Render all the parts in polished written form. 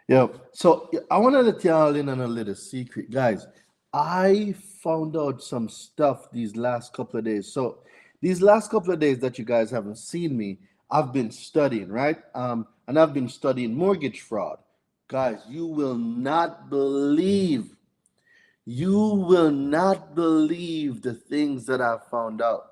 Yeah. So I want to let y'all in on a little secret, guys. I found out some stuff these last couple of days. So these last couple of days that you guys haven't seen me, I've been studying, right? And I've been studying mortgage fraud. Guys, you will not believe the things that I found out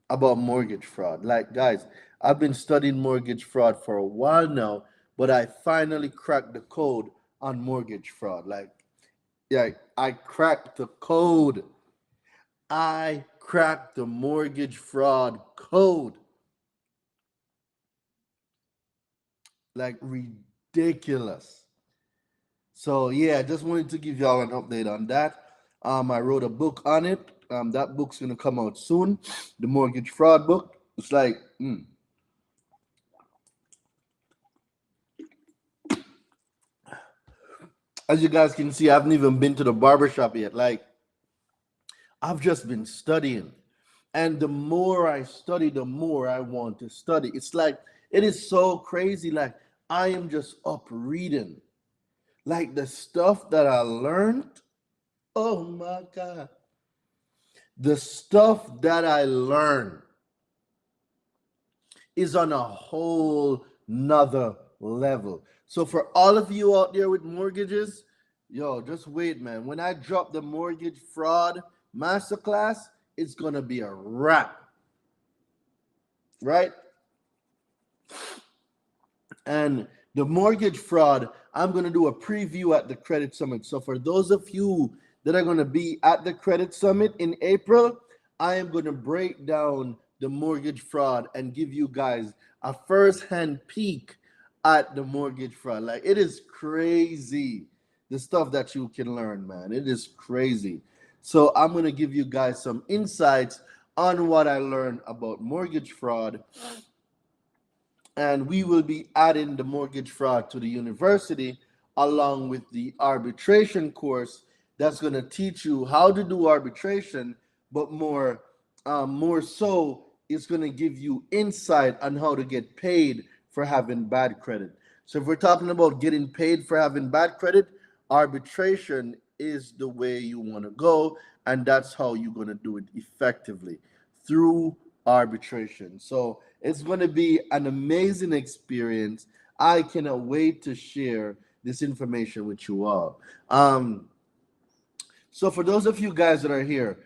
about mortgage fraud. Like, guys, I've been studying mortgage fraud for a while now, but I finally cracked the code on mortgage fraud. Like, yeah, I cracked the code. I cracked the mortgage fraud code. Like, ridiculous. So yeah, I just wanted to give y'all an update on that. I wrote a book on it. That book's gonna come out soon. The mortgage fraud book. It's like, as you guys can see, I haven't even been to the barbershop yet. Like, I've just been studying. And the more I study, the more I want to study. It's like, it is so crazy. Like, I am just up reading. Like, the stuff that I learned, oh my God. The stuff that I learned is on a whole nother level. So for all of you out there with mortgages, yo, just wait, man. When I drop the mortgage fraud masterclass, it's gonna be a wrap, right? And the mortgage fraud, I'm gonna do a preview at the Credit Summit. So for those of you that are gonna be at the Credit Summit in April, I am gonna break down the mortgage fraud and give you guys a first-hand peek at the mortgage fraud. Like, it is crazy the stuff that you can learn, man. It is crazy. So I'm gonna give you guys some insights on what I learned about mortgage fraud, and we will be adding the mortgage fraud to the university along with the arbitration course that's going to teach you how to do arbitration, but more so it's going to give you insight on how to get paid for having bad credit. So if we're talking about getting paid for having bad credit, arbitration is the way you want to go, and that's how you're going to do it effectively, through arbitration. So it's going to be an amazing experience. I cannot wait to share this information with you all. So for those of you guys that are here,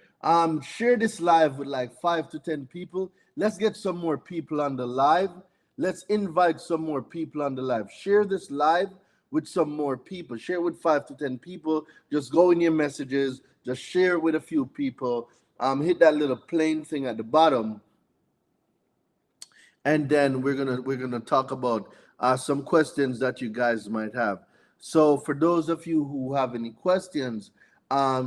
share this live with like 5 to 10 people. Let's get some more people on the live. Let's invite some more people on the live. Share this live with some more people. Share with 5 to 10 people. Just go in your messages. Just share it with a few people. Hit that little plain thing at the bottom, and then we're gonna talk about some questions that you guys might have. So for those of you who have any questions,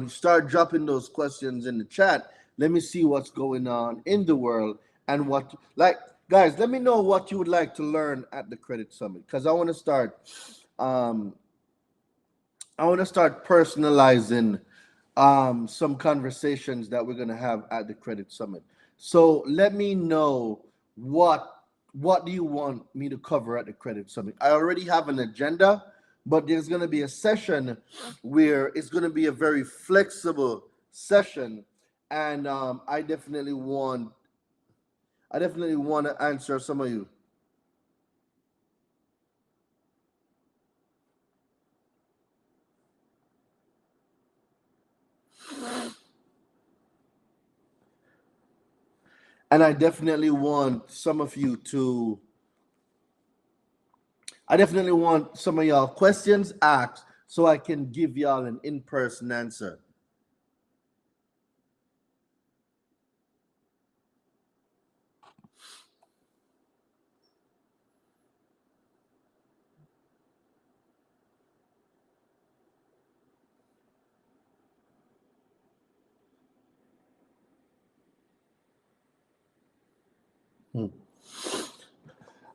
start dropping those questions in the chat. Let me see what's going on in the world, and what, like, guys, let me know what you would like to learn at the Credit Summit, because um, I want to start personalizing some conversations that we're going to have at the Credit Summit. So let me know what do you want me to cover at the Credit Summit. I already have an agenda, but there's going to be a session where it's going to be a very flexible session, and I definitely want to answer some of you. And I definitely want some of y'all questions asked so I can give y'all an in-person answer. Hmm.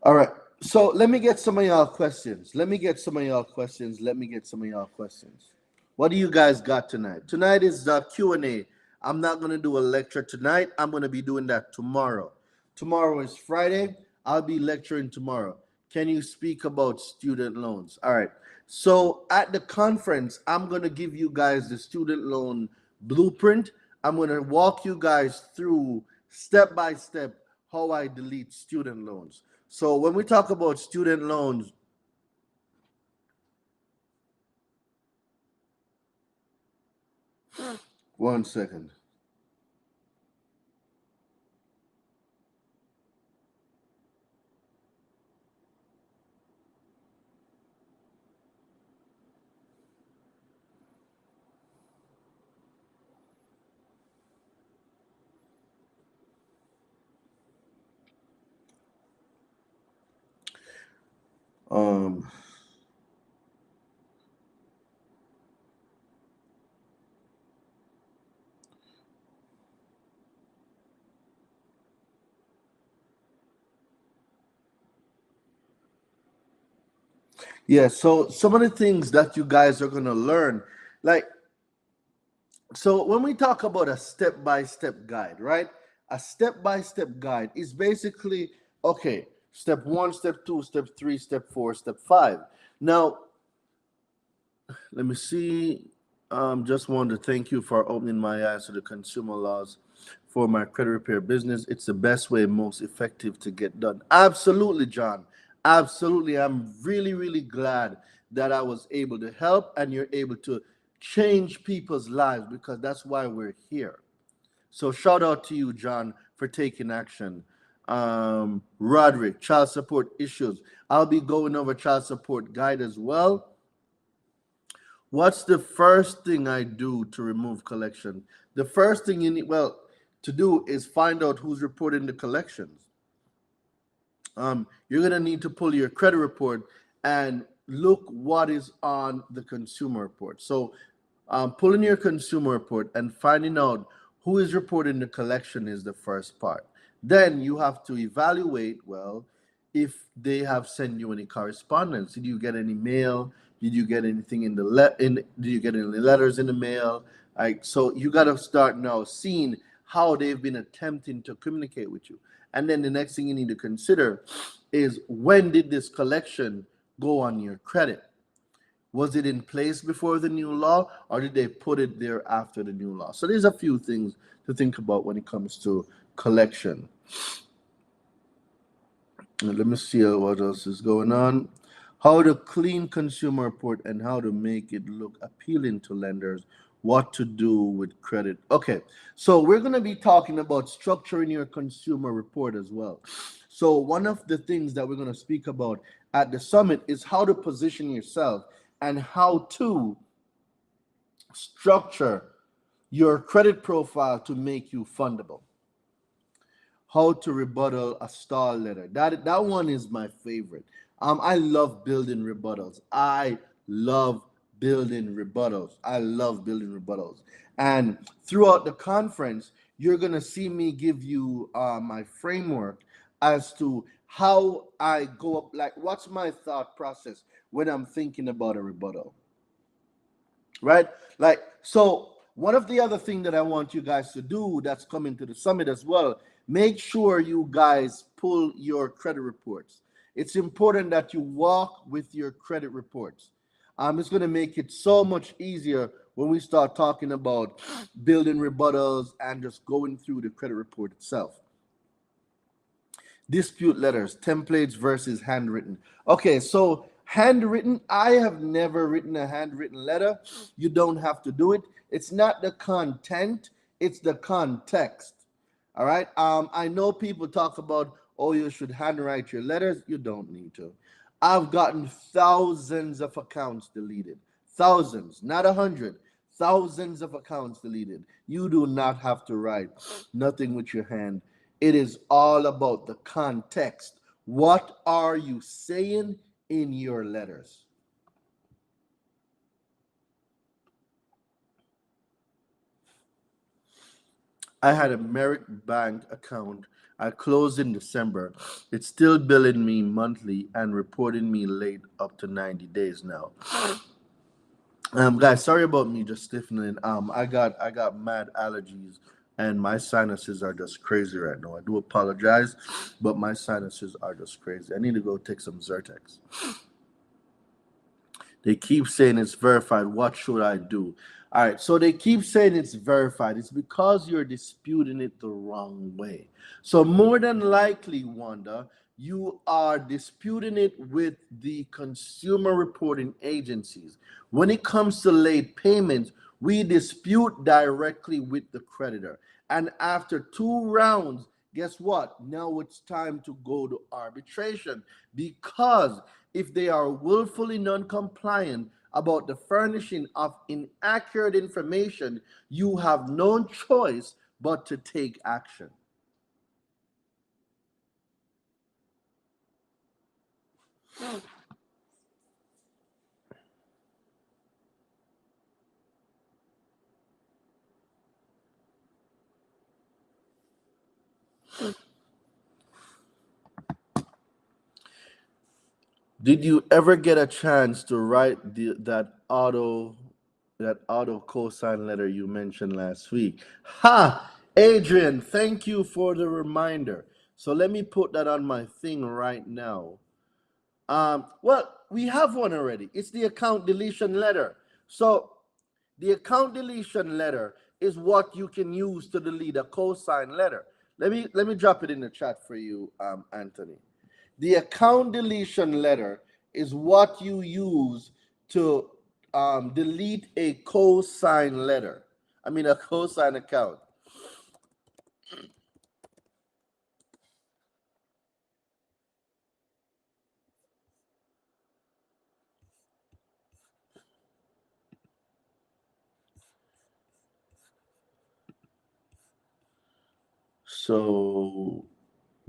All right. So let me get some of y'all questions. Let me get some of y'all questions. Let me get some of y'all questions. What do you guys got tonight? Tonight is the Q&A. I'm not going to do a lecture tonight. I'm going to be doing that tomorrow. Tomorrow is Friday. I'll be lecturing tomorrow. Can you speak about student loans? All right. So at the conference, I'm going to give you guys the student loan blueprint. I'm going to walk you guys through step by step how I delete student loans. So when we talk about student loans, one second. Um, yeah, so some of the things that you guys are going to learn, like, so when we talk about a step-by-step guide, right? A step-by-step guide is basically, okay, step one, step two, step three, step four, step five. Now, let me see. Just wanted to thank you for opening my eyes to the consumer laws for my credit repair business. It's the best way, most effective to get done. Absolutely, John. Absolutely. I'm really, really glad that I was able to help and you're able to change people's lives because that's why we're here. So shout out to you, John, for taking action. Roderick, child support issues. I'll be going over child support guide as well. What's the first thing I do to remove collection? The first thing you need, well, to do is find out who's reporting the collections. You're gonna need to pull your credit report and look what is on the consumer report. So, pulling your consumer report and finding out who is reporting the collection is the first part. Then you have to evaluate, well, if they have sent you any correspondence. Did you get any mail? Did you get anything in the did you get any letters in the mail? Like, so you got to start now seeing how they've been attempting to communicate with you. And then the next thing you need to consider is, when did this collection go on your credit? Was it in place before the new law, or did they put it there after the new law? So there's a few things to think about when it comes to collection. Let me see what else is going on. How to clean consumer report and how to make it look appealing to lenders. What to do with credit. Okay, so we're going to be talking about structuring your consumer report as well. So one of the things that we're going to speak about at the summit is how to position yourself and how to structure your credit profile to make you fundable. How to rebuttal a stall letter. That one is my favorite. I love building rebuttals. I love building rebuttals. I love building rebuttals. And throughout the conference, you're gonna see me give you my framework as to how I go up. Like, what's my thought process when I'm thinking about a rebuttal, right? Like, so one of the other thing that I want you guys to do that's coming to the summit as well, make sure you guys pull your credit reports. It's important that you walk with your credit reports. It's going to make it so much easier when we start talking about building rebuttals and just going through the credit report itself. Dispute letters, templates versus handwritten. Okay, so handwritten, I have never written a handwritten letter. You don't have to do it. It's not the content, it's the context. All right. I know people talk about, oh, you should handwrite your letters. You don't need to. I've gotten thousands of accounts deleted. Thousands, not 100. Thousands of accounts deleted. You do not have to write nothing with your hand. It is all about the context. What are you saying in your letters? I had a Merit Bank account. I closed in December. It's still billing me monthly and reporting me late up to 90 days now. Guys, sorry about me just stiffening. I got mad allergies And my sinuses are just crazy right now. I do apologize, but my sinuses are just crazy. I need to go take some Zyrtex. They keep saying it's verified. What should I do? All right, so they keep saying it's verified. It's because you're disputing it the wrong way. So more than likely, Wanda, you are disputing it with the consumer reporting agencies. When it comes to late payments, we dispute directly with the creditor. And after 2 rounds, guess what? Now it's time to go to arbitration, because if they are willfully non-compliant about the furnishing of inaccurate information, you have no choice but to take action. Did you ever get a chance to write that auto cosign letter you mentioned last week? Ha! Adrian, thank you for the reminder. So let me put that on my thing right now. Well, we have one already. It's the account deletion letter. So the account deletion letter is what you can use to delete a cosign letter. Let me drop it in the chat for you, Anthony. The account deletion letter is what you use to delete a cosign letter. I mean, a cosign account. So,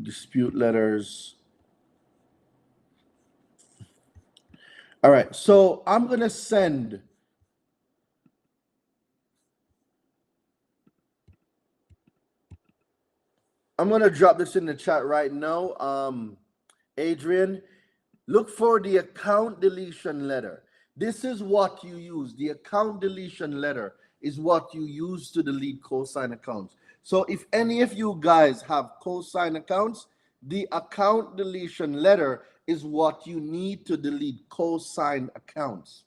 dispute letters. All right. So, I'm going to send. I'm going to drop this in the chat right now. Adrian, look for the account deletion letter. This is what you use. The account deletion letter is what you use to delete cosign accounts. So if any of you guys have cosign accounts, the account deletion letter is what you need to delete cosign accounts.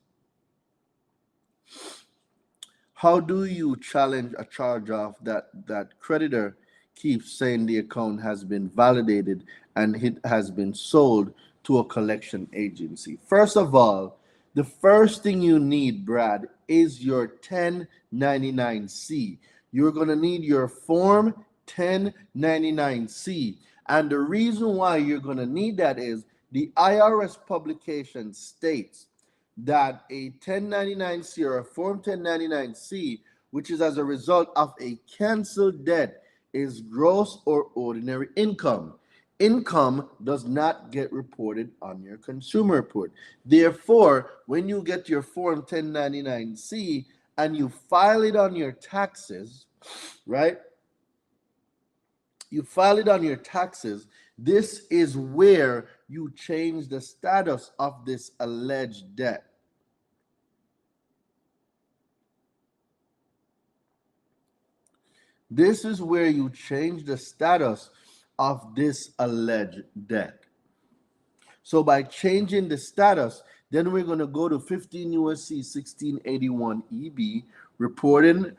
How do you challenge a charge off that creditor keeps saying the account has been validated and it has been sold to a collection agency? First of all, the first thing you need, Brad, is your 1099-C. You're going to need your form 1099-C. And the reason why you're going to need that is the IRS publication states that a 1099-C or a Form 1099-C, which is as a result of a canceled debt, is gross or ordinary income. Income does not get reported on your consumer report. Therefore, when you get your Form 1099-C and you file it on your taxes, right? You file it on your taxes. This is where you change the status of this alleged debt. This is where you change the status of this alleged debt. So by changing the status, then we're going to go to 15 USC 1681 EB, reporting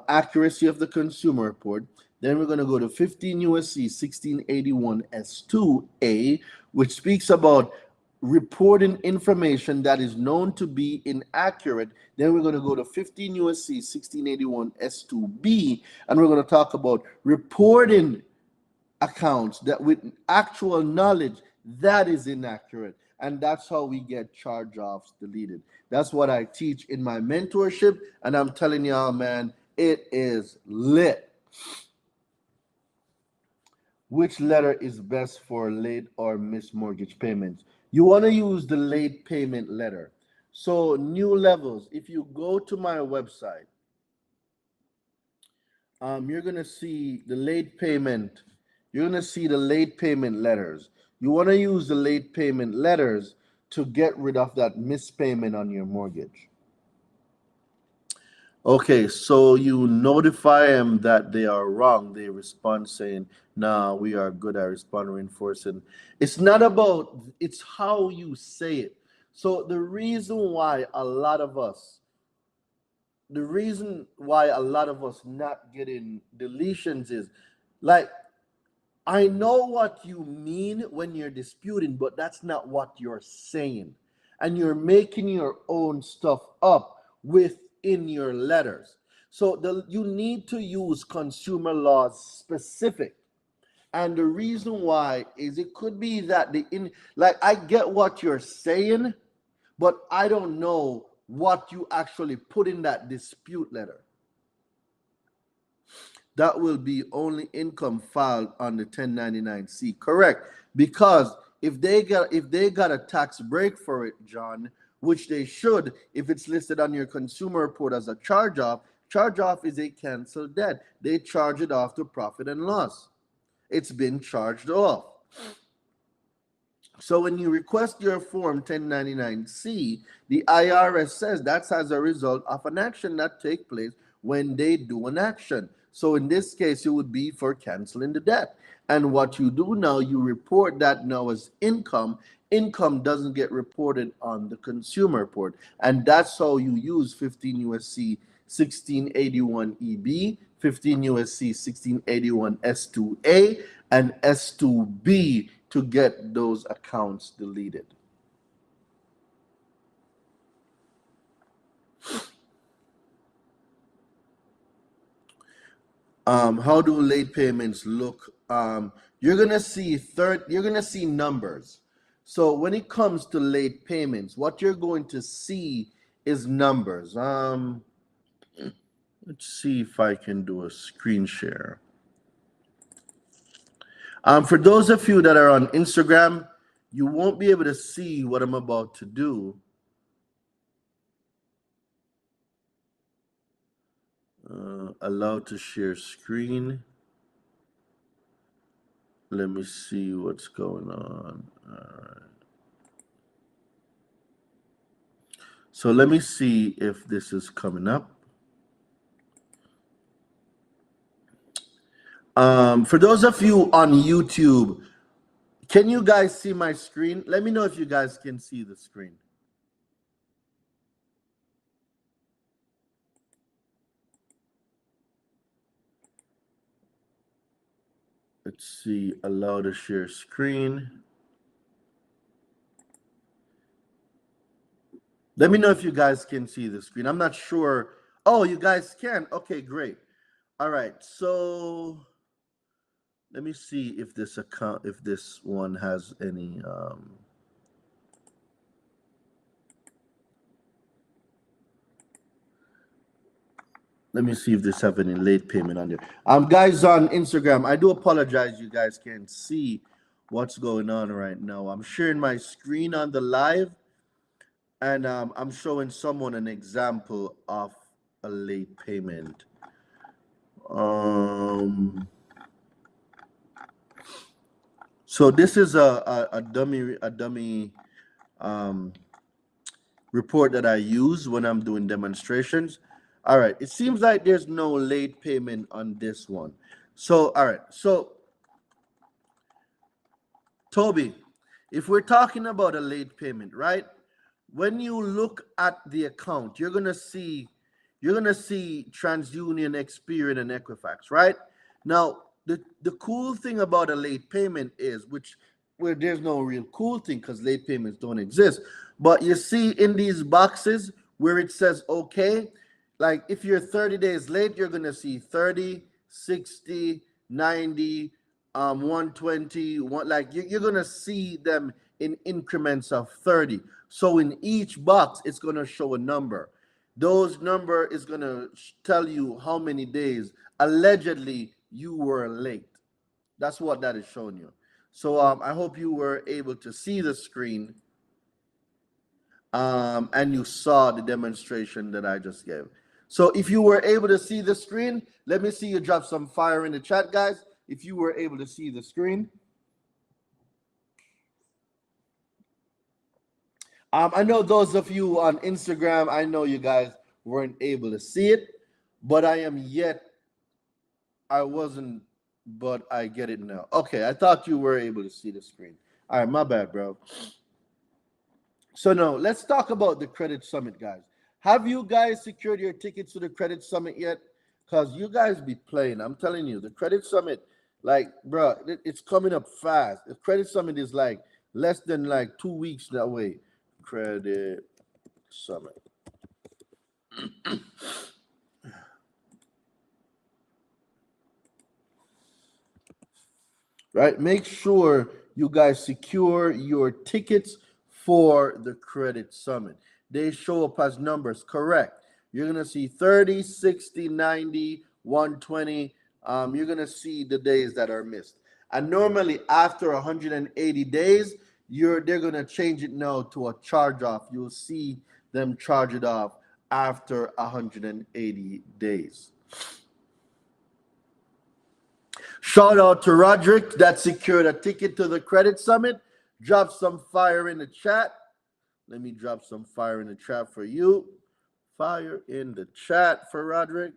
accuracy of the consumer report. Then we're going to go to 15 USC 1681 S2A, which speaks about reporting information that is known to be inaccurate. Then we're going to go to 15 USC 1681 S2B, and we're going to talk about reporting accounts that with actual knowledge that is inaccurate. And that's how we get charge offs deleted. That's what I teach in my mentorship. And I'm telling y'all, man, it is lit. Which letter is best for late or missed mortgage payments? You want to use the late payment letter. So, new levels, if you go to my website, you're going to see the late payment. You're going to see the late payment letters. You want to use the late payment letters to get rid of that missed payment on your mortgage. Okay, so you notify them that they are wrong. They respond saying, "Nah, we are good." I respond reinforcing. It's not about. It's how you say it. So the reason why a lot of us not getting deletions is like, I know what you mean when you're disputing, but that's not what you're saying. And you're making your own stuff up within your letters. So you need to use consumer laws specific. And the reason why is it could be that like, I get what you're saying, but I don't know what you actually put in that dispute letter. That will be only income filed on the 1099-C. Correct. Because if they got a tax break for it, John, which they should, if it's listed on your consumer report as a charge off is a canceled debt. They charge it off to profit and loss. It's been charged off. So when you request your form 1099-C, the IRS says that's as a result of an action that takes place when they do an action. So in this case, it would be for canceling the debt. And what you do now, you report that now as income. Income doesn't get reported on the consumer report. And that's how you use 15 USC 1681 EB, 15 USC 1681 S2A, and S2B to get those accounts deleted. How do late payments look? You're gonna see numbers. So when it comes to late payments, what you're going to see is numbers. Let's see if I can do a screen share. For those of you that are on Instagram, you won't be able to see what I'm about to do. Allow to share screen. Let me see what's going on. All right. So let me see if this is coming up. For those of you on YouTube, can you guys see my screen? Let me know if you guys can see the screen. Let's see, allow to share screen. Let me know if you guys can see the screen. I'm not sure. Oh, you guys can. Okay, great. All right. So let me see if this one has any let me see if this have any late payment on there. Guys on Instagram, I do apologize you guys can't see what's going on right now. I'm sharing my screen on the live, and I'm showing someone an example of a late payment. So this is a dummy report that I use when I'm doing demonstrations. All right, it seems like there's no late payment on this one. So, all right, so Toby, if we're talking about a late payment, right? When you look at the account, you're gonna see TransUnion, Experian, and Equifax, right? Now, the cool thing about a late payment is, which where there's no real cool thing because late payments don't exist, but you see in these boxes where it says okay, like if you're 30 days late, you're gonna see 30, 60, 90, 120, like you're gonna see them in increments of 30. So in each box, it's gonna show a number. Those number is gonna tell you how many days allegedly you were late. That's what that is showing you. So I hope you were able to see the screen, and you saw the demonstration that I just gave. So if you were able to see the screen, let me see you drop some fire in the chat, guys. If you were able to see the screen. I know those of you on Instagram, I know you guys weren't able to see it, but I wasn't, but I get it now. Okay, I thought you were able to see the screen. All right, my bad, bro. So now let's talk about the Credit Summit, guys. Have you guys secured your tickets to the Credit Summit yet? Because you guys be playing. I'm telling you, the Credit Summit, like, bro, it's coming up fast. The Credit Summit is like less than like 2 weeks that way. Credit Summit. Right? Make sure you guys secure your tickets for the Credit Summit. They show up as numbers, correct. You're going to see 30, 60, 90, 120. You're going to see the days that are missed. And normally after 180 days, they're going to change it now to a charge off. You'll see them charge it off after 180 days. Shout out to Roderick that secured a ticket to the Credit Summit. Drop some fire in the chat. Let me drop some fire in the chat for you. Fire in the chat for Roderick.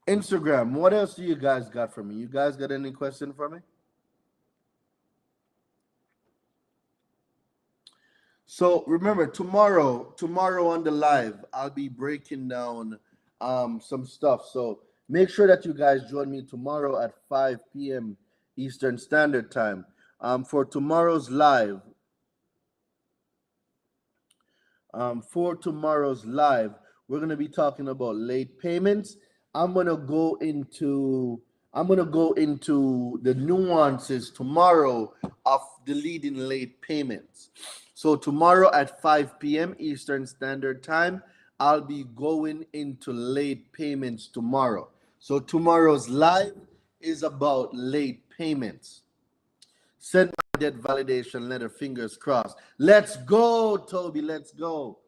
Instagram, what else do you guys got for me? You guys got any question for me? So remember, tomorrow on the live, I'll be breaking down some stuff. So make sure that you guys join me tomorrow at 5 p.m. Eastern Standard Time. For tomorrow's live, we're gonna be talking about late payments. I'm gonna go into the nuances tomorrow of deleting late payments. So tomorrow at 5 p.m. Eastern Standard Time, I'll be going into late payments tomorrow. So tomorrow's live is about late payments. Send my debt validation letter, fingers crossed. Let's go, Toby, let's go.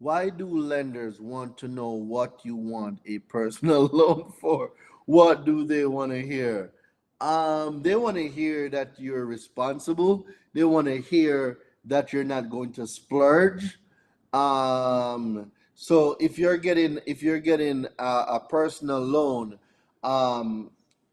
Why do lenders want to know what you want a personal loan for? What do they want to hear? They want to hear that you're responsible. They want to hear that you're not going to splurge. So if you're getting a personal loan,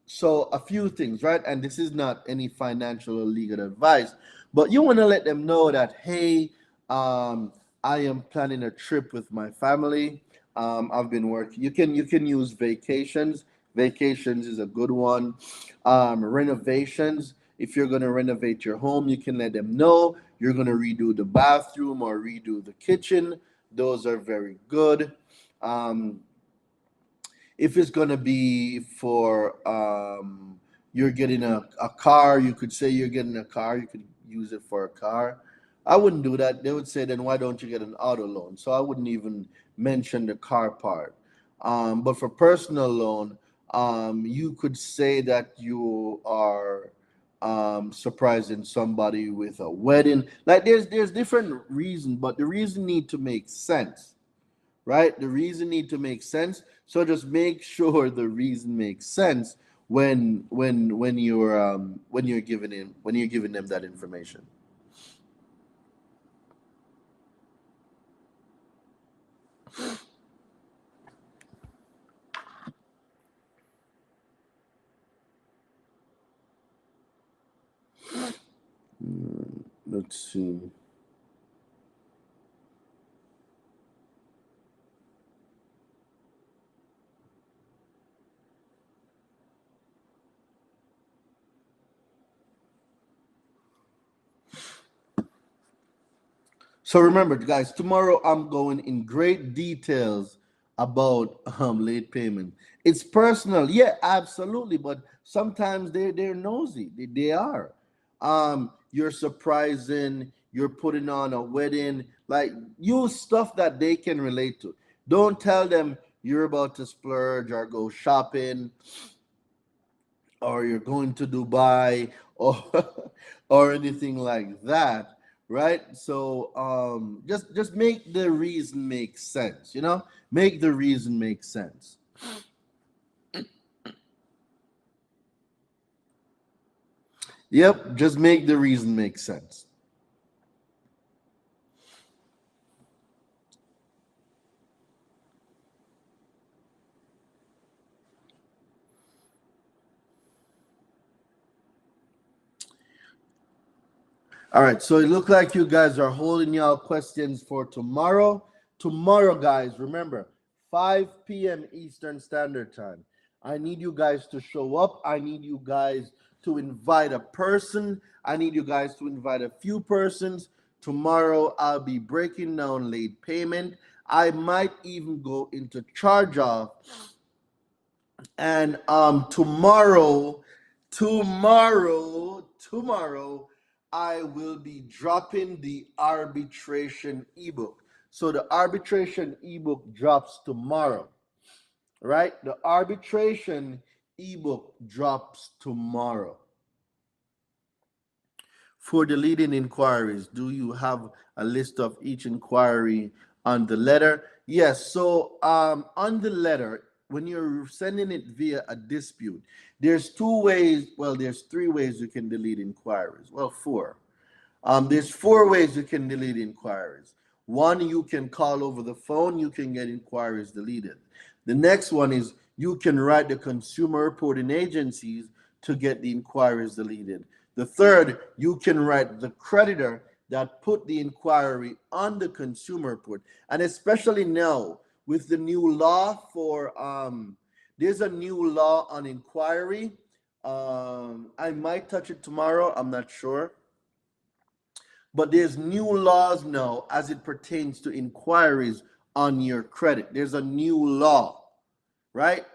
so a few things, right? And this is not any financial or legal advice, but you want to let them know that, hey, I am planning a trip with my family. I've been working. You can use vacations. Vacations is a good one. Renovations. If you're going to renovate your home, you can let them know you're going to redo the bathroom or redo the kitchen. Those are very good. If it's going to be for you're getting a car, you could say you're getting a car. You could use it for a car. I wouldn't do that. They would say, then why don't you get an auto loan? So I wouldn't even mention the car part. But for personal loan, you could say that you are surprising somebody with a wedding. Like there's different reasons, but the reason need to make sense, right? The reason need to make sense. So just make sure the reason makes sense when you're giving them that information. Let's see. So remember, guys, tomorrow I'm going in great details about late payment. It's personal, yeah, absolutely, but sometimes they're nosy. They are. You're surprising. You're putting on a wedding. Like use stuff that they can relate to. Don't tell them you're about to splurge or go shopping or you're going to Dubai or or anything like that, right? So just make the reason make sense, make the reason make sense. Yep, just make the reason make sense. All right, so it looks like you guys are holding y'all questions for tomorrow. Tomorrow, guys, remember, 5 p.m. Eastern Standard Time. I need you guys to show up. I need you guys to invite a person. I need you guys to invite a few persons. Tomorrow, I'll be breaking down late payment. I might even go into charge off. And tomorrow, I will be dropping the arbitration ebook. So the arbitration ebook drops tomorrow, right? The arbitration ebook drops tomorrow. For the leading inquiries, do you have a list of each inquiry on the letter? Yes. So on the letter, when you're sending it via a dispute, there's two ways. Well, there's three ways you can delete inquiries. Well, four. There's four ways you can delete inquiries. One, you can call over the phone. You can get inquiries deleted. The next one is you can write the consumer reporting agencies to get the inquiries deleted. The third, you can write the creditor that put the inquiry on the consumer report. And especially now with the new law for, there's a new law on inquiry. I might touch it tomorrow. I'm not sure. But there's new laws now as it pertains to inquiries on your credit. There's a new law, right?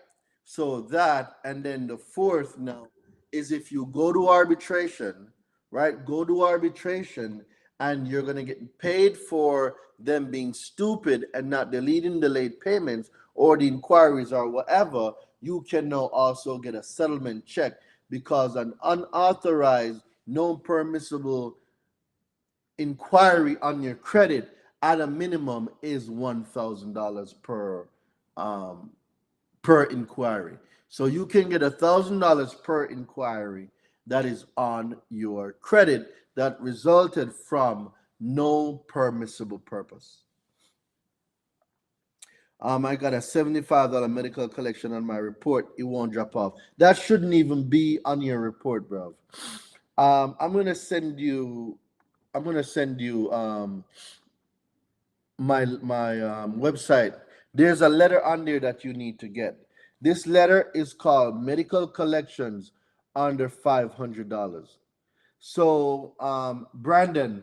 So that, and then the fourth now is if you go to arbitration, right? Go to arbitration and you're going to get paid for them being stupid and not deleting the late payments or the inquiries or whatever, you can now also get a settlement check because an unauthorized, non-permissible inquiry on your credit at a minimum is $1,000 per inquiry. So you can get $1,000 per inquiry that is on your credit that resulted from no permissible purpose. I got a $75 medical collection on my report. It won't drop off. That shouldn't even be on your report, bro. I'm gonna send you my website. There's a letter on there that you need to get. This letter is called medical collections under $500. So Brando,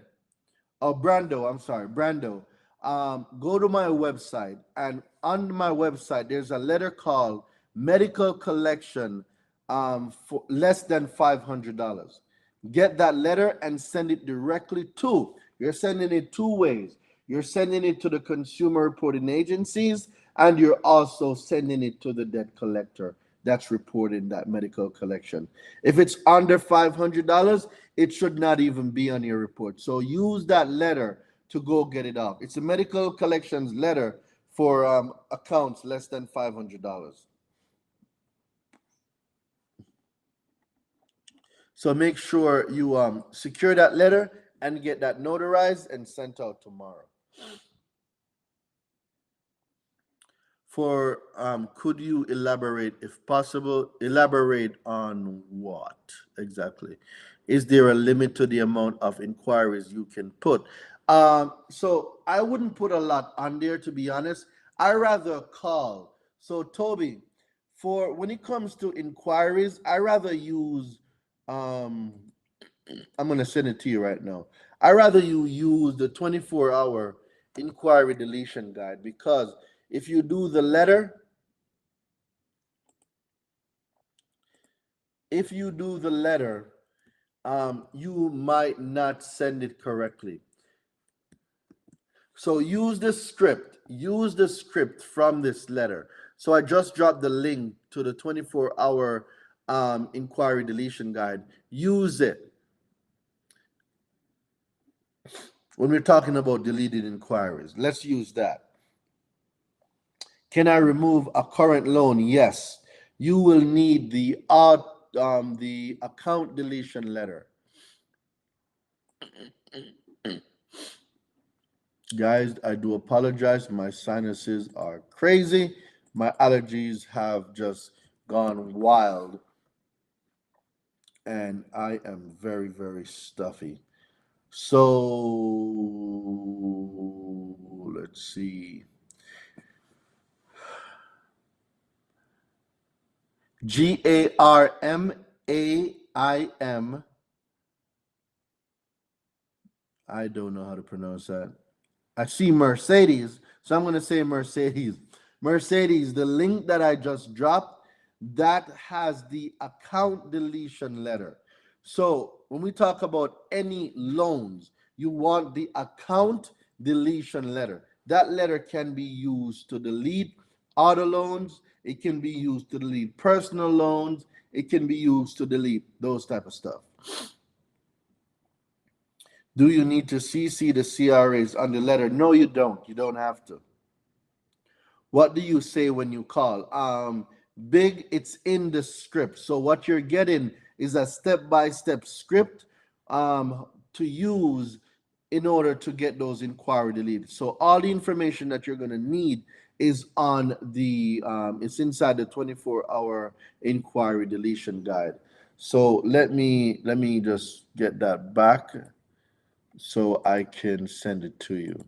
go to my website, and on my website there's a letter called medical collection for less than $500. Get that letter and send it directly to. You're sending it two ways. You're sending it to the consumer reporting agencies, and you're also sending it to the debt collector that's reporting that medical collection. If it's under $500, it should not even be on your report. So use that letter to go get it off. It's a medical collections letter for accounts less than $500. So make sure you secure that letter and get that notarized and sent out tomorrow. For could you elaborate, if possible, elaborate on what exactly? Is there a limit to the amount of inquiries you can put? So I wouldn't put a lot on there, to be honest. I rather call. So Toby, for when it comes to inquiries, I rather use I'm gonna send it to you right now. I rather you use the 24-hour inquiry deletion guide, because if you do the letter, you might not send it correctly. So use the script. Use the script from this letter. So I just dropped the link to the 24-hour inquiry deletion guide. Use it when we're talking about deleted inquiries. Let's use that. Can I remove a current loan? Yes. You will need the the account deletion letter. Guys, I do apologize. My sinuses are crazy. My allergies have just gone wild, and I am very, very stuffy. So let's see. GARMAIM. I don't know how to pronounce that. I see Mercedes, so I'm going to say Mercedes. Mercedes, the link that I just dropped, that has the account deletion letter. So when we talk about any loans, you want the account deletion letter. That letter can be used to delete auto loans. It can be used to delete personal loans. It can be used to delete those type of stuff. Do you need to CC the CRAs on the letter? No, you don't. You don't have to. What do you say when you call? Big, it's in the script. So what you're getting is a step-by-step script to use in order to get those inquiry deleted. So all the information that you're going to need is on the it's inside the 24-hour inquiry deletion guide. So let me just get that back so I can send it to you.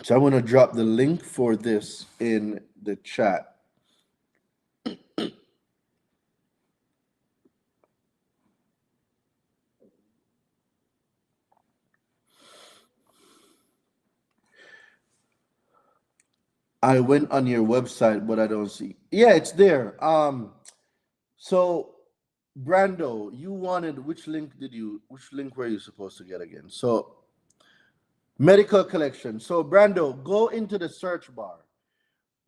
So I'm going to drop the link for this in the chat. I went on your website, but I don't see. Yeah, it's there. So Brando, you wanted which link were you supposed to get again? So medical collection. So Brando, go into the search bar.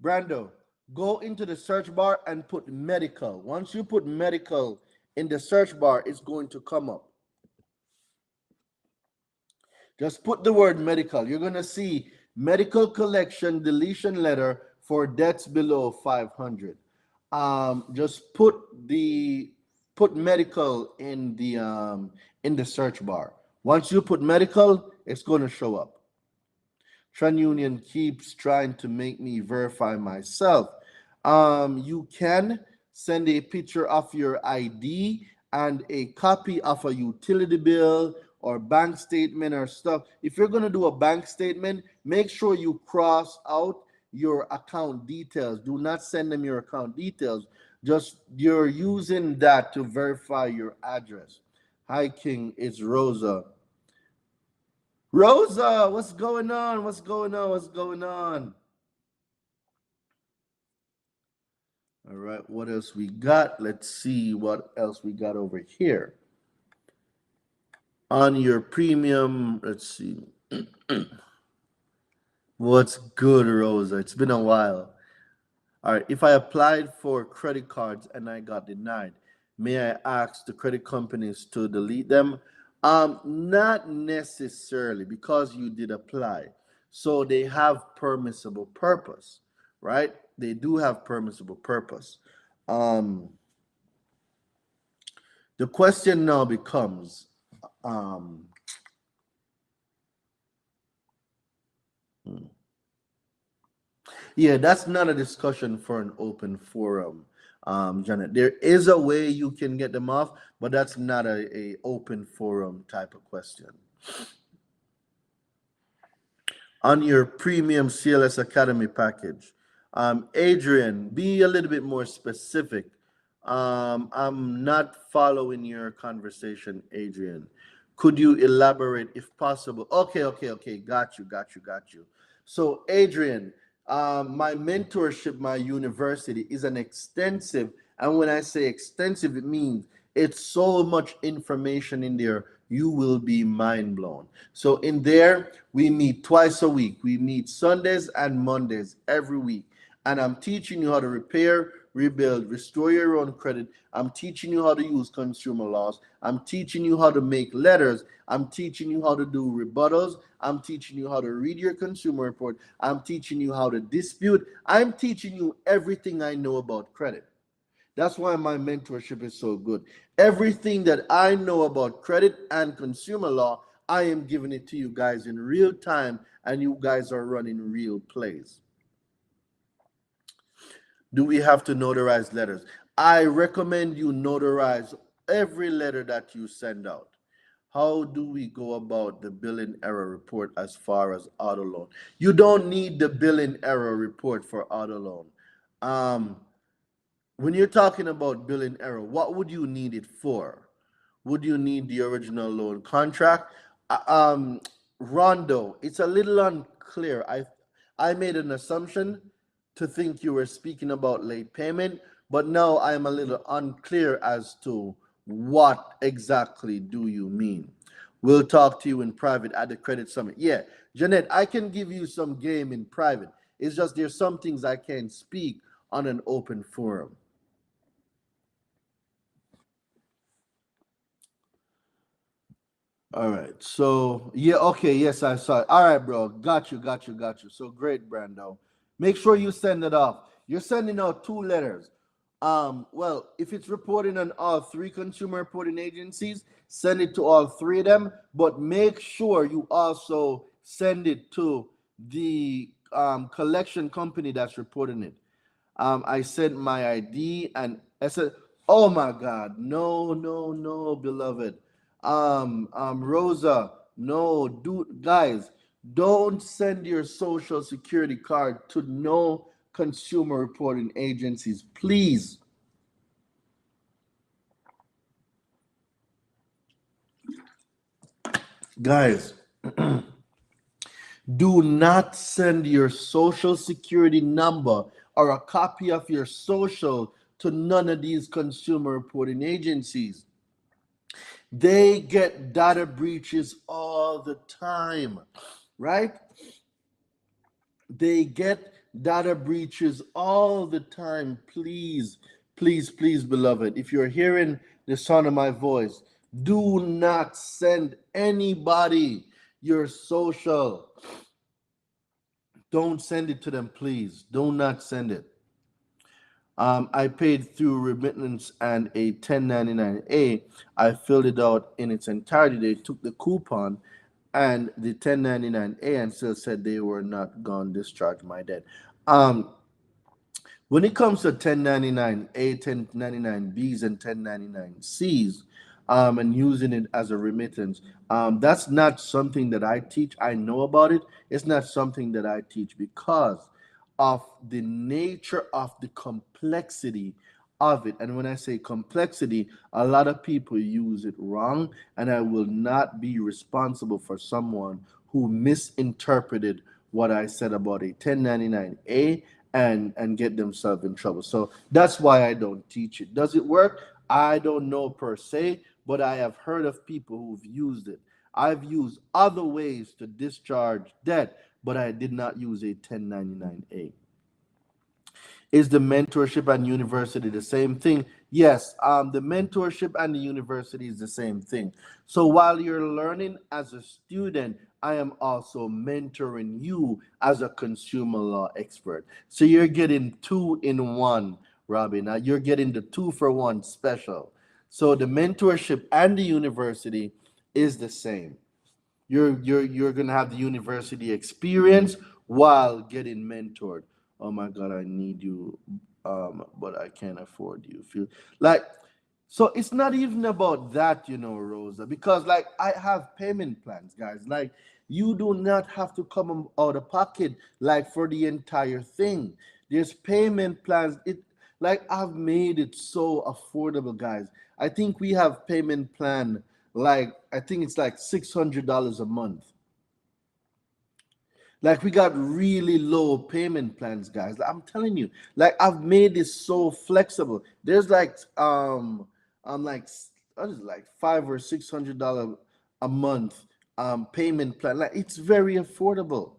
Brando, go into the search bar and put medical. Once you put medical in the search bar, it's going to come up. Just put the word medical. You're going to see medical collection deletion letter for debts below 500. Just put medical in the search bar. Once you put medical, it's going to show up. TransUnion keeps trying to make me verify myself. You can send a picture of your ID and a copy of a utility bill or bank statement or stuff. If you're going to do a bank statement, make sure you cross out your account details. Do not send them your account details. Just you're using that to verify your address. Hi, King. It's Rosa. Rosa, what's going on? What's going on? What's going on? All right, what else we got? Let's see what else we got over here. On your premium, let's see. What's good, Rosa? It's been a while. All right, if I applied for credit cards and I got denied, may I ask the credit companies to delete them? Not necessarily, because you did apply. So they have permissible purpose, right? They do have permissible purpose. The question now becomes, yeah, that's not a discussion for an open forum, Janet. There is a way you can get them off, but that's not a open forum type of question. On your premium CLS Academy package, Adrian, be a little bit more specific. I'm not following your conversation, Adrian. Could you elaborate if possible? Okay. Got you. So, Adrian, my mentorship, my university is an extensive, and when I say extensive, it means it's so much information in there, you will be mind blown. So in there, we meet twice a week. We meet Sundays and Mondays every week. And I'm teaching you how to repair, rebuild, restore your own credit. I'm teaching you how to use consumer laws. I'm teaching you how to make letters. I'm teaching you how to do rebuttals. I'm teaching you how to read your consumer report. I'm teaching you how to dispute. I'm teaching you everything I know about credit. That's why my mentorship is so good. Everything that I know about credit and consumer law, I am giving it to you guys in real time, and you guys are running real plays. Do we have to notarize letters? I recommend you notarize every letter that you send out. How do we go about the billing error report as far as auto loan? You don't need the billing error report for auto loan. Um, when you're talking about billing error, what would you need it for? Would you need the original loan contract? Uh, Um, Rondo, it's a little unclear. I made an assumption to think you were speaking about late payment, but now I'm a little unclear as to what exactly do you mean. We'll talk to you in private at the credit summit. Yeah, Jeanette, I can give you some game in private. It's just there's some things I can't speak on an open forum. All right. So yeah, okay, yes, I saw it. All right, bro. Got you. So great, Brando. Make sure you send it off. You're sending out two letters. Well, if it's reporting on all three consumer reporting agencies, send it to all three of them, but make sure you also send it to the collection company that's reporting it. I sent my ID and I said, "Oh my God, no, beloved, Rosa, no, guys, don't send your social security card to no consumer reporting agencies, please." Guys, do not send your social security number or a copy of your social to none of these consumer reporting agencies. They get data breaches all the time, right? They get data breaches all the time. Please, beloved, if you're hearing the sound of my voice, do not send anybody your social. Don't send it to them, please. Do not send it. I paid through remittance and a 1099A. I filled it out in its entirety. They took the coupon and the 1099A and still said they were not going to discharge my debt. Um, when it comes to 1099A, 1099Bs, and 1099Cs, and using it as a remittance, that's not something that I teach. I know about it. It's not something that I teach because of the nature of the complexity of it. And when I say complexity, a lot of people use it wrong, and I will not be responsible for someone who misinterpreted what I said about a 1099A and get themselves in trouble. So that's why I don't teach it. Does it work? I don't know per se, but I have heard of people who've used it. I've used other ways to discharge debt, but I did not use a 1099A. Is the mentorship and university the same thing? Yes, the mentorship and the university is the same thing. So while you're learning as a student, I am also mentoring you as a consumer law expert. So you're getting two in one, Robin. Now you're getting the two for one special. So the mentorship and the university is the same. You're gonna have the university experience while getting mentored. Oh my God, I need you, but I can't afford you. Feel like so it's not even about that, Rosa, because like I have payment plans, guys. Like you do not have to come out of pocket like for the entire thing. There's payment plans. It like I've made it so affordable, guys. I think we have payment plan like I think it's like $600 a month. Like we got really low payment plans, guys. I'm telling you, like I've made this so flexible. There's like I'm like what is it, like $500 or $600 a month payment plan. Like it's very affordable.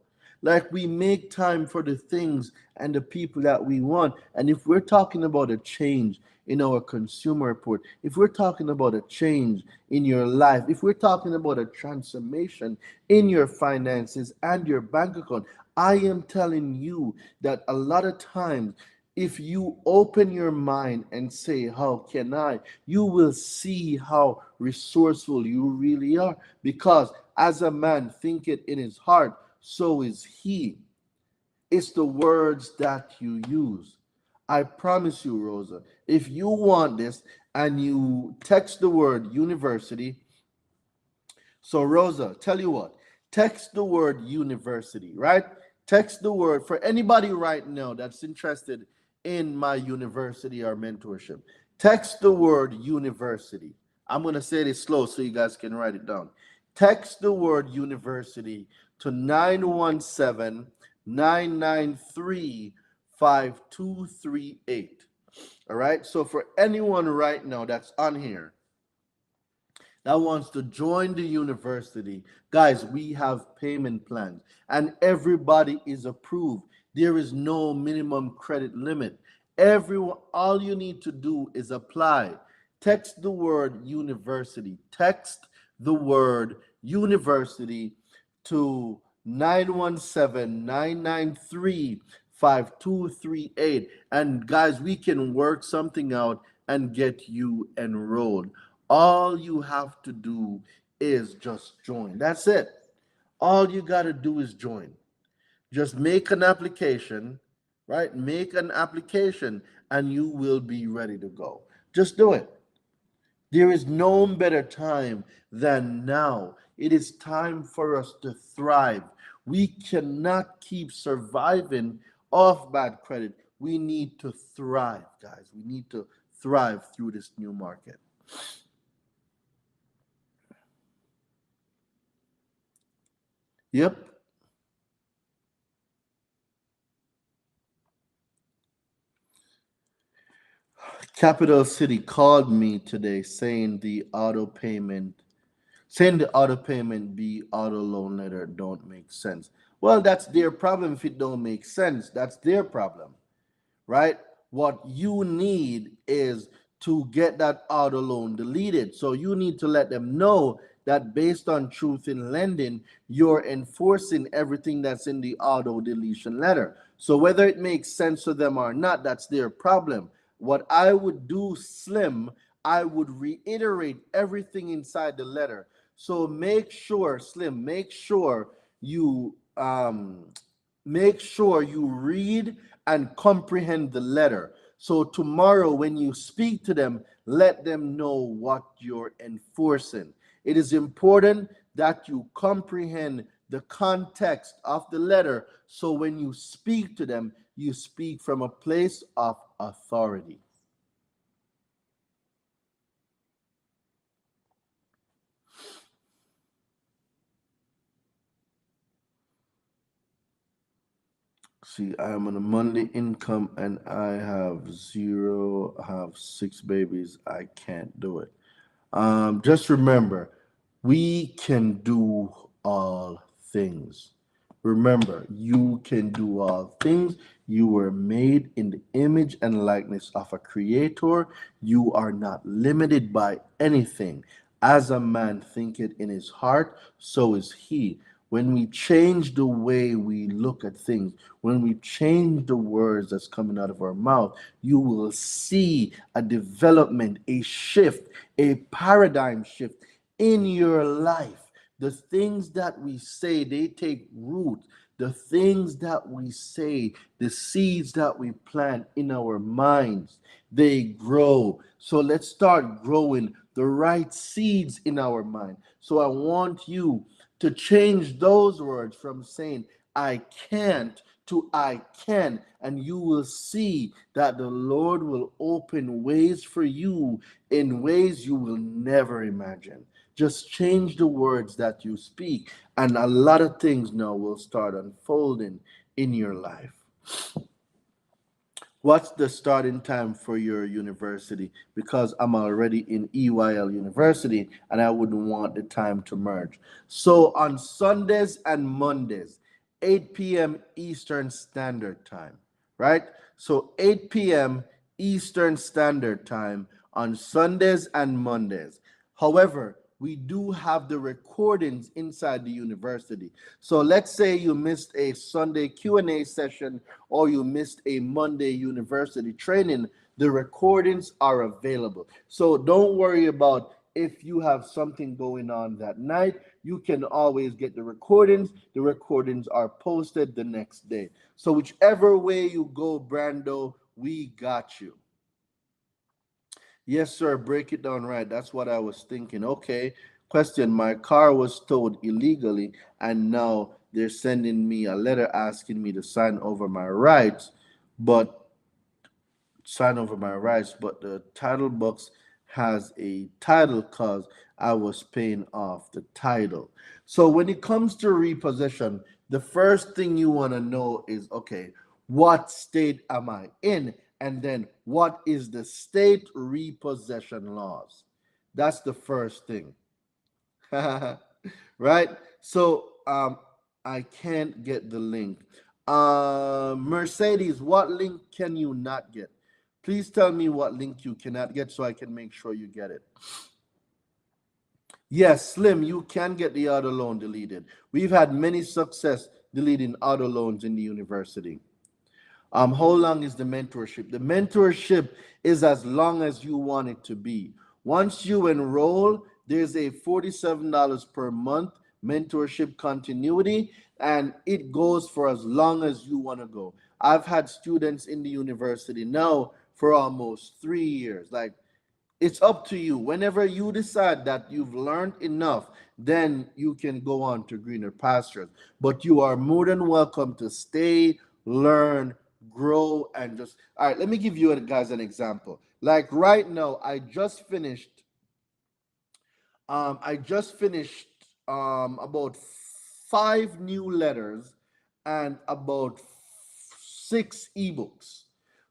Like we make time for the things and the people that we want. And if we're talking about a change in our consumer report, if we're talking about a change in your life, if we're talking about a transformation in your finances and your bank account, I am telling you that a lot of times, if you open your mind and say, how can I? You will see how resourceful you really are. Because as a man thinketh in his heart, so is he. It's the words that you use. I promise you, Rosa, if you want this and you text the word university, so Rosa, tell you what, text the word university, right? Text the word for anybody right now that's interested in my university or mentorship. Text the word university. I'm going to say this slow so you guys can write it down. Text the word university to 917-993-5238. All right. So for anyone right now that's on here that wants to join the university, guys, we have payment plans and everybody is approved. There is no minimum credit limit. Everyone, all you need to do is apply. Text the word university. Text the word university to 917-993-5238. And guys, we can work something out and get you enrolled. All you have to do is just join. That's it. All you got to do is join. Just make an application, right? Make an application and you will be ready to go. Just do it. There is no better time than now. It is time for us to thrive. We cannot keep surviving off bad credit. We need to thrive, guys. We need to thrive through this new market. Yep. Capital City called me today saying the auto payment be auto loan letter don't make sense. Well, that's their problem if it don't make sense. That's their problem, right? What you need is to get that auto loan deleted. So you need to let them know that based on truth in lending, you're enforcing everything that's in the auto deletion letter. So whether it makes sense to them or not, that's their problem. What I would do, Slim, I would reiterate everything inside the letter. So make sure, Slim, make sure you read and comprehend the letter. So tomorrow, when you speak to them, let them know what you're enforcing. It is important that you comprehend the context of the letter. So when you speak to them, you speak from a place of authority. See, I am on a monthly income and I have zero, I have six babies. I can't do it. Just remember, we can do all things. Remember, you can do all things. You were made in the image and likeness of a creator. You are not limited by anything. As a man thinketh in his heart, so is he. When we change the way we look at things, when we change the words that's coming out of our mouth, you will see a development, a shift, a paradigm shift in your life. The things that we say, they take root. The things that we say, the seeds that we plant in our minds, they grow. So let's start growing the right seeds in our mind. So I want you to change those words from saying, I can't, to I can, and you will see that the Lord will open ways for you in ways you will never imagine. Just change the words that you speak, and a lot of things now will start unfolding in your life. What's the starting time for your university? Because I'm already in EYL University and I wouldn't want the time to merge. So on Sundays and Mondays, 8 p.m. Eastern Standard Time, right? So 8 p.m. Eastern Standard Time on Sundays and Mondays. However, we do have the recordings inside the university. So let's say you missed a Sunday Q&A session or you missed a Monday university training, the recordings are available. So don't worry about if you have something going on that night, you can always get the recordings. The recordings are posted the next day. So whichever way you go, Brando, we got you. Yes, sir. Break it down right. That's what I was thinking. Okay. Question. My car was towed illegally, and now they're sending me a letter asking me to but sign over my rights, but the title box has a title because I was paying off the title. So when it comes to repossession, the first thing you want to know is, okay, what state am I in? And then what is the state repossession laws? That's the first thing. Right? So I can't get the link. Mercedes, what link can you not get? Please tell me what link you cannot get so I can make sure you get it. Yes, Slim, you can get the auto loan deleted. We've had many success deleting auto loans in the university. How long is the mentorship? The mentorship is as long as you want it to be. Once you enroll, there's a $47 per month mentorship continuity, and it goes for as long as you want to go. I've had students in the university now for almost 3 years. Like, it's up to you. Whenever you decide that you've learned enough, then you can go on to greener pastures. But you are more than welcome to stay, learn, grow, and just. All right, let me give you guys an example. Like right now, I just finished about 5 new letters and about 6 ebooks.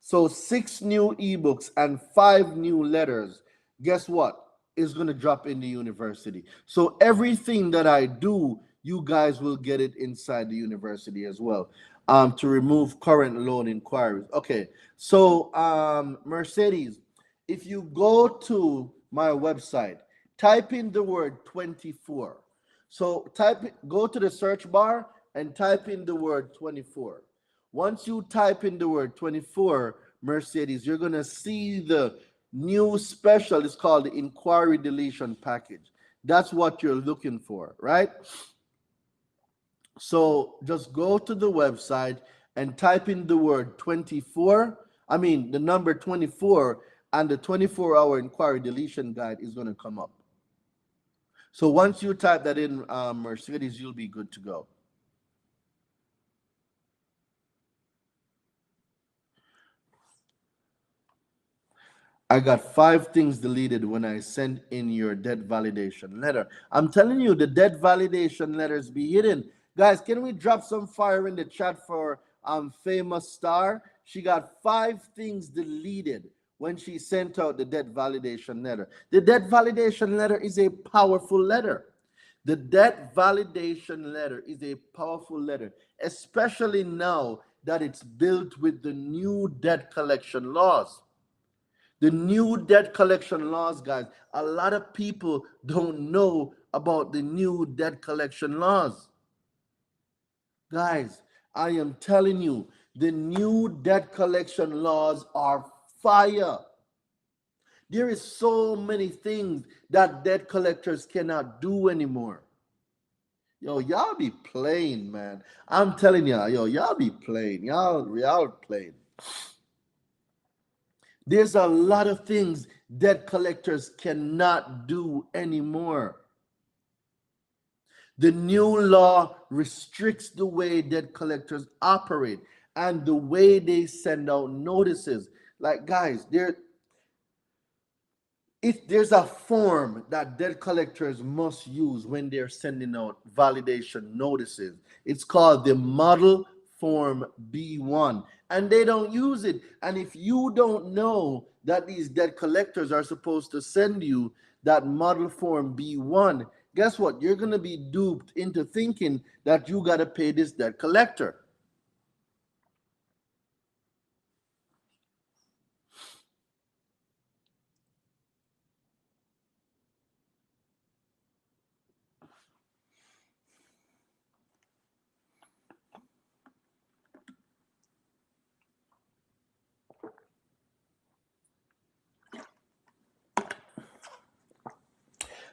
So 6 new ebooks and 5 new letters. Guess what? Is going to drop in the university. So everything that I do, you guys will get it inside the university as well. To remove current loan inquiries. Okay. So Mercedes, if you go to my website, type in the word 24. So go to the search bar and type in the word 24. Once you type in the word 24, Mercedes, you're going to see the new special. It's called the inquiry deletion package. That's what you're looking for, right? So just go to the website and type in the word 24. I mean, the number 24, and the 24-hour inquiry deletion guide is going to come up. So once you type that in, Mercedes, you'll be good to go. I got 5 things deleted when I sent in your debt validation letter. I'm telling you, the debt validation letters be hidden. Guys, can we drop some fire in the chat for Famous Star? She got 5 things deleted when she sent out the debt validation letter. The debt validation letter is a powerful letter. The debt validation letter is a powerful letter, especially now that it's built with the new debt collection laws. The new debt collection laws, guys, a lot of people don't know about the new debt collection laws. Guys, I am telling you, the new debt collection laws are fire. There is so many things that debt collectors cannot do anymore. Yo, y'all be playing, man. I'm telling y'all, y'all be playing. Y'all playing. There's a lot of things debt collectors cannot do anymore. The new law restricts the way debt collectors operate and the way they send out notices. Like, guys, if there's a form that debt collectors must use when they're sending out validation notices, it's called the Model Form B1, and they don't use it. And if you don't know that these debt collectors are supposed to send you that Model Form B1, guess what? You're going to be duped into thinking that you got to pay this debt collector.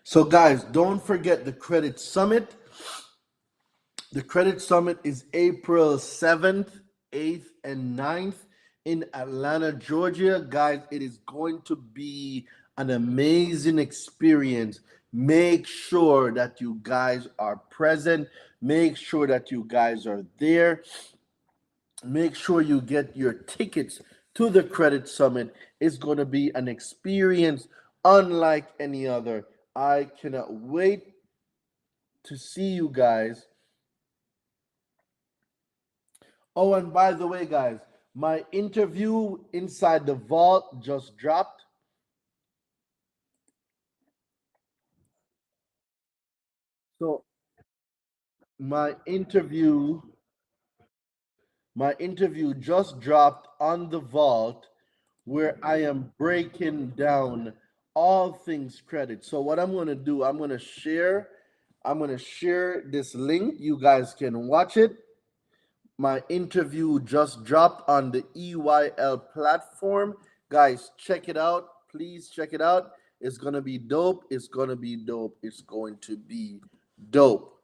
So, guys, don't forget the Credit Summit. The Credit Summit is April 7th, 8th, and 9th in Atlanta, Georgia. Guys, it is going to be an amazing experience. Make sure that you guys are present. Make sure that you guys are there. Make sure you get your tickets to the Credit Summit. It's going to be an experience unlike any other. I cannot wait to see you guys. Oh, and by the way, guys, my interview inside the vault just dropped. So my interview, my interview just dropped on the vault where I am breaking down all things credit. So what I'm going to do, I'm going to share this link. You guys can watch it. My interview just dropped on the EYL platform. Guys, check it out. Please check it out. It's going to be dope. It's going to be dope. It's going to be dope.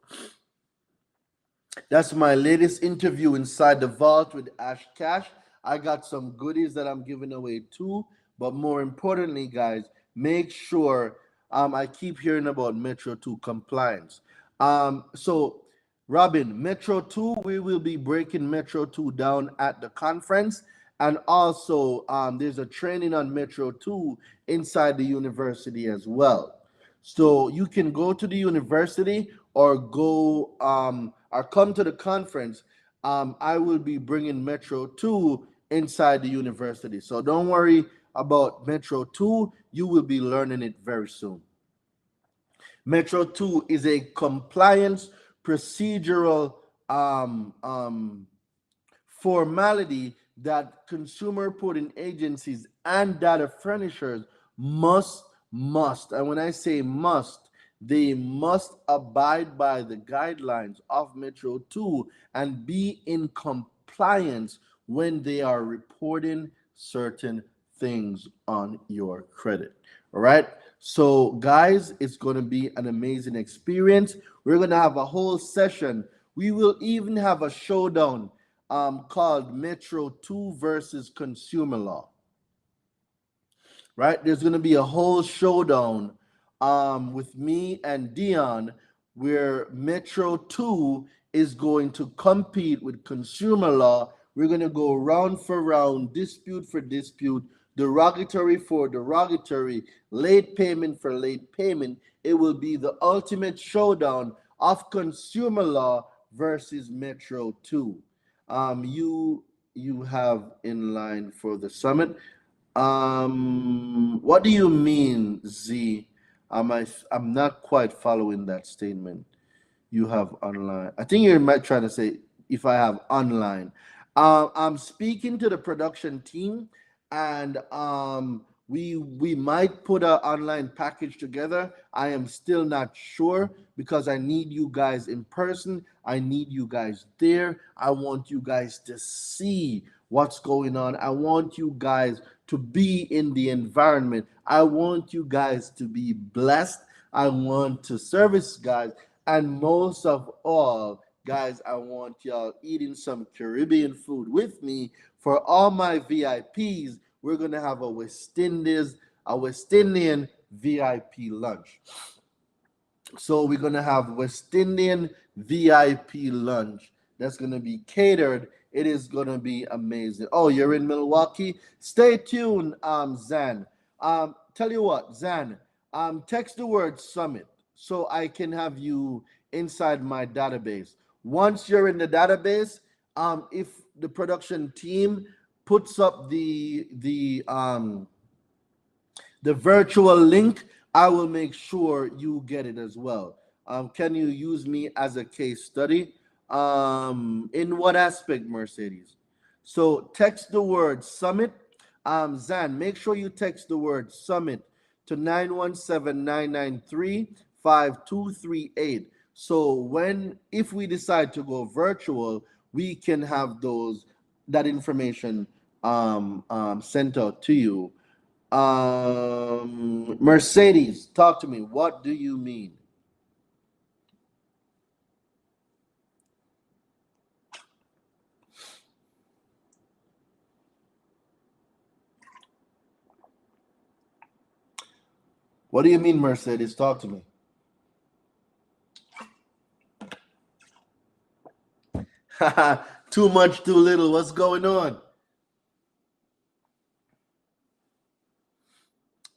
That's my latest interview inside the vault with Ash Cash. I got some goodies that I'm giving away too. But more importantly, guys, make sure I keep hearing about Metro 2 compliance. So, Robin, Metro 2, we will be breaking Metro 2 down at the conference. And also, there's a training on Metro 2 inside the university as well. So you can go to the university or go or come to the conference. I will be bringing Metro 2 inside the university. So don't worry about Metro 2. You will be learning it very soon. Metro 2 is a compliance procedural formality that consumer reporting agencies and data furnishers must, and when I say must, they must abide by the guidelines of Metro 2 and be in compliance when they are reporting certain things on your credit. All right. So, guys, it's going to be an amazing experience. We're going to have a whole session. We will even have a showdown called Metro 2 versus consumer law. Right? There's going to be a whole showdown with me and Dion where Metro 2 is going to compete with consumer law. We're going to go round for round, dispute for dispute, derogatory for derogatory, late payment for late payment. It will be the ultimate showdown of consumer law versus Metro 2. You have in line for the summit. What do you mean, Z? I'm not quite following that statement. You have online. I think you might try to say if I have online. I'm speaking to the production team, and we might put an online package together. I am still not sure because I need you guys in person. I need you guys there. I want you guys to see what's going on. I want you guys to be in the environment. I want you guys to be blessed. I want to service guys. And most of all, guys, I want y'all eating some Caribbean food with me. For all my VIPs, we're gonna have a West Indian VIP lunch. So we're gonna have West Indian VIP lunch. That's gonna be catered. It is gonna be amazing. Oh, you're in Milwaukee? Stay tuned, Zan. Tell you what, Zan, text the word summit so I can have you inside my database. Once you're in the database, if the production team puts up the virtual link, I will make sure you get it as well. Can you use me as a case study? In what aspect, Mercedes? So text the word summit. Zan, make sure you text the word summit to 917-993-5238. So if we decide to go virtual, we can have that information sent out to you. Mercedes, talk to me. What do you mean? What do you mean, Mercedes? Talk to me. Too much, too little. What's going on?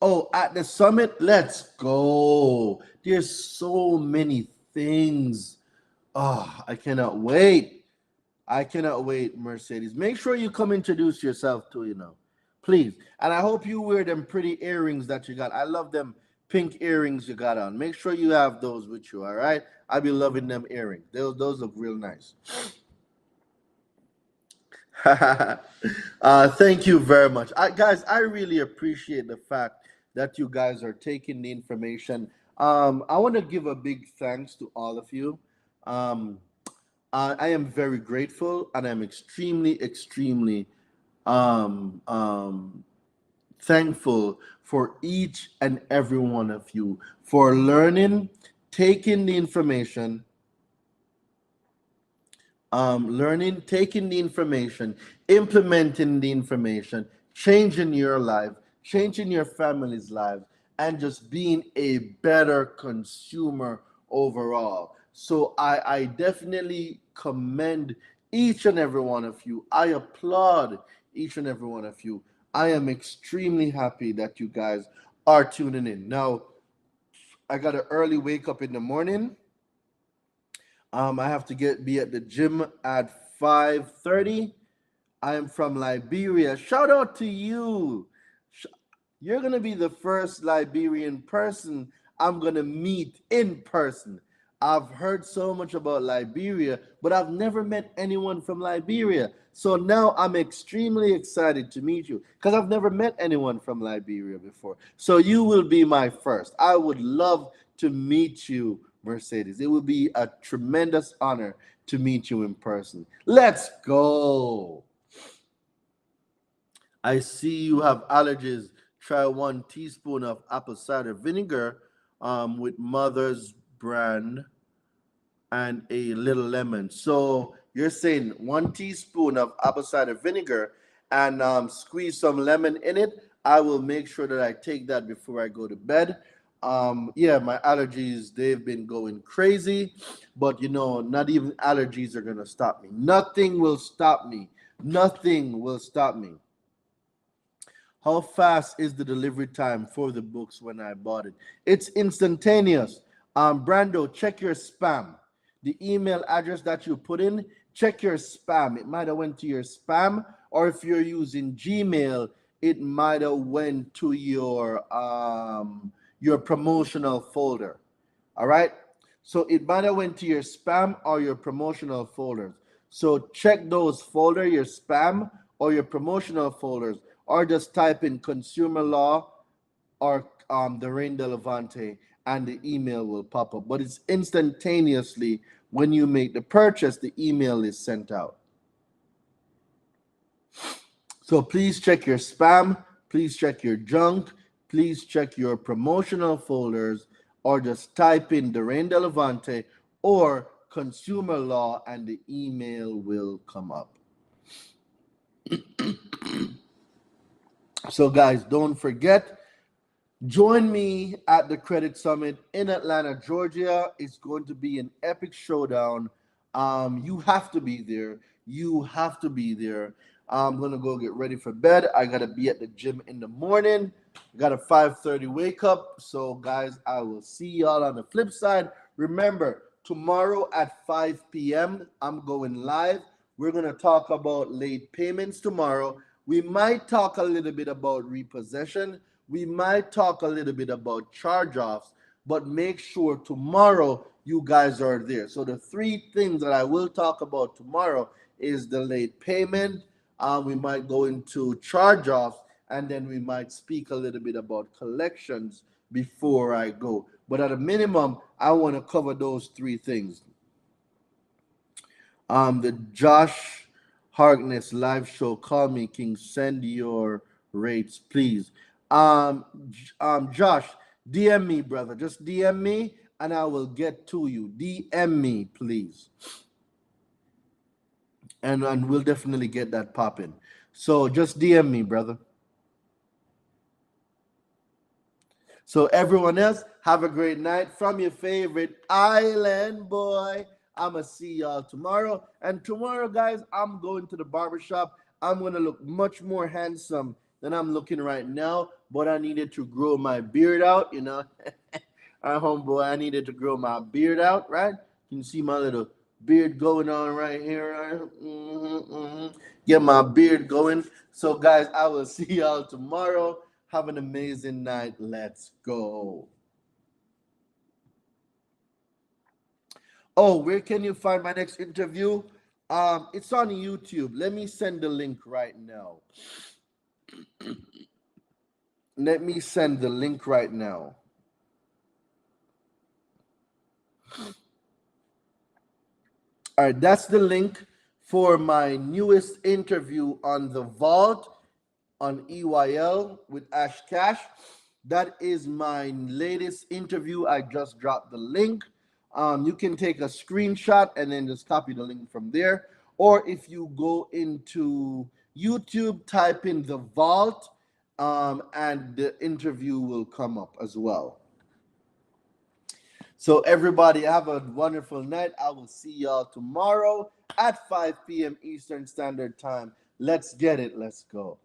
Oh, at the summit, let's go. There's so many things. Oh, I cannot wait. I cannot wait, Mercedes. Make sure you come introduce yourself too, please. And I hope you wear them pretty earrings that you got. I love them pink earrings you got on. Make sure you have those with you, all right? I'll be loving them earrings. Those look real nice. Thank you very much. Guys, I really appreciate the fact that you guys are taking the information. I want to give a big thanks to all of you. Um, I am very grateful and I'm extremely, extremely um, um, thankful for each and every one of you for learning, taking the information, taking the information, implementing the information, changing your life, changing your family's life, and just being a better consumer overall. So I definitely commend each and every one of you. I applaud each and every one of you. I am extremely happy that you guys are tuning in. Now, I got an early wake up in the morning. I have to be at the gym at 5:30. I am from Liberia. Shout out to you. You're gonna be the first Liberian person I'm gonna meet in person. I've heard so much about Liberia, but I've never met anyone from Liberia. So now I'm extremely excited to meet you because I've never met anyone from Liberia before. So you will be my first. I would love to meet you, Mercedes. It would be a tremendous honor to meet you in person. Let's go. I see you have allergies. Try 1 teaspoon of apple cider vinegar with Mother's brand and a little lemon. So you're saying 1 teaspoon of apple cider vinegar and squeeze some lemon in it. I will make sure that I take that before I go to bed. Yeah, my allergies, they've been going crazy, but not even allergies are gonna stop me. Nothing will stop me. Nothing will stop me. How fast is the delivery time for the books when I bought it? It's instantaneous. Brando, check your spam. The email address that you put in, check your spam. It might have went to your spam, or if you're using Gmail, it might have went to your promotional folder. All right. So it might have went to your spam or your promotional folders. So check those folder, your spam or your promotional folders, or just type in consumer law or the Rain de Levante, and the email will pop up. But it's instantaneously when you make the purchase, the email is sent out. So please check your spam, please check your junk, please check your promotional folders, or just type in the Rain de Levante or consumer law and the email will come up. So guys, don't forget, join me at the Credit Summit in Atlanta, Georgia. It's going to be an epic showdown. You have to be there. You have to be there. I'm gonna go get ready for bed. I gotta be at the gym in the morning. Got a 5:30 wake up. So guys, I will see y'all on the flip side. Remember, tomorrow at 5 p.m. I'm going live. We're gonna talk about late payments tomorrow. We might talk a little bit about repossession. We might talk a little bit about charge-offs, but make sure tomorrow you guys are there. So the three things that I will talk about tomorrow is the late payment. We might go into charge-offs, and then we might speak a little bit about collections before I go. But at a minimum, I want to cover those three things. The Josh Harkness live show. Call me, King. Send your rates, please. Josh, DM me, brother. Just DM me, and I will get to you. DM me, please, and we'll definitely get that popping. So just DM me, brother. So everyone else, have a great night from your favorite island boy. I'ma see y'all tomorrow. And tomorrow, guys, I'm going to the barbershop. I'm gonna look much more handsome than I'm looking right now. But I needed to grow my beard out, you know. Homeboy, I needed to grow my beard out, right? You can see my little beard going on right here. Right? Get my beard going. So, guys, I will see y'all tomorrow. Have an amazing night. Let's go. Oh, where can you find my next interview? It's on YouTube. Let me send the link right now. Let me send the link right now. All right, that's the link for my newest interview on the vault on EYL with Ash Cash. That is my latest interview. I just dropped the link. You can take a screenshot and then just copy the link from there. Or if you go into YouTube, type in the vault, and the interview will come up as well. So everybody have a wonderful night. I will see y'all tomorrow at 5 p.m. Eastern Standard Time. Let's get it. Let's go.